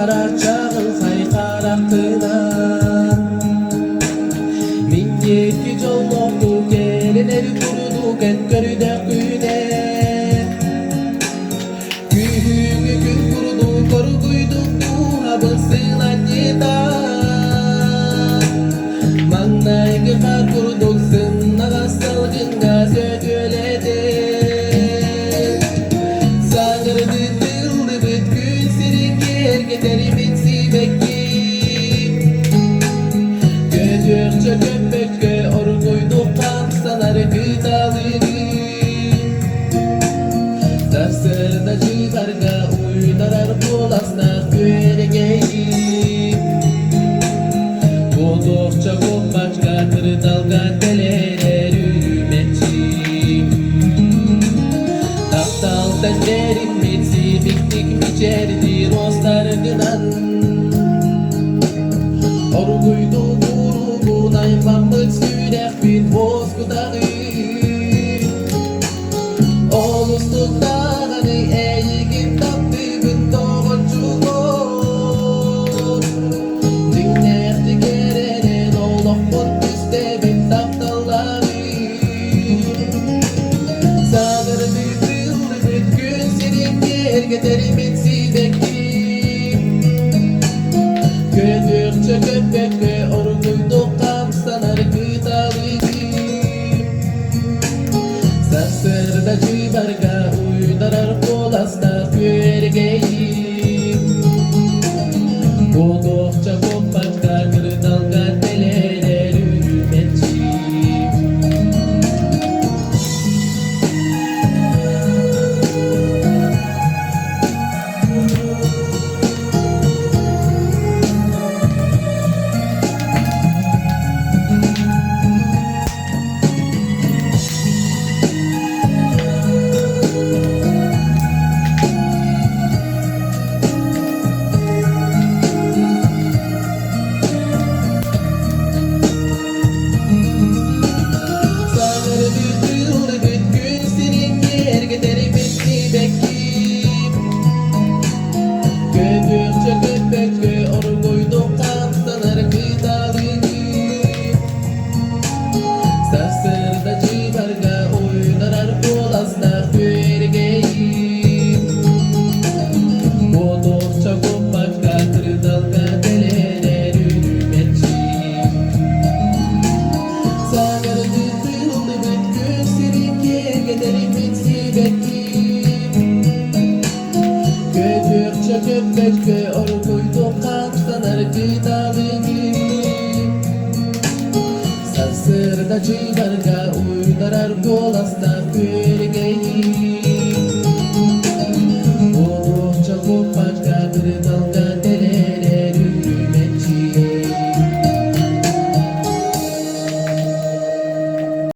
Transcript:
barar çağıl haykaraktıdan. Min yetki jolloqdu geleneri kurudu kenkörüde güne. Gühügü gün kurudu koru kuyduktu habılsılan yedan. Mangnaygı kar kuruduk sınnağa salgınga söküledi. Sağırdı tıldı bütkün sirinker geteri bitsi bekki. Göcükçe köpekçe orguyduk kamsaları gıdalığı. Sarsırda civarga uydarar bulasna köregeyi. Bozdukça kopmaçka kırdalga teleler ürümetçi. Taptaldan derinmetsi biktik miçerdi rostargınan. Orguydu gurugun aymanlık sürek bir bozgudağı. Olustuk dağını eğigin taptı gün doğun çukur. Dinlerdi gerenen oğlakın üstte bin taptalları. Sağırdı tıldı bütkün senin yer geteri bitsi bekli. Gödükçe köpekçe orguyduk kamsalar gıdalığı. Sarsırda civarga uydarar bulasna köregeyi. Bozdukça kopmaçka kırdalga teleler ürümetçi. Sağırdı tıldı bütkün senin yer geteri bitsi bekli. Gödükçe köpekçe orguyduk kamsalar gıdalığı. Sarsırda civarga uydarar bulasna köregeyi. Bozdukça kopmaçka kırdalga teleler ürümetçi. Sağırdı tıldı bütkün senin yer geteri bitsi bekli. Gödükçe köpekçe orguyduk kamsalar gıdalığı. Sarsırda civarga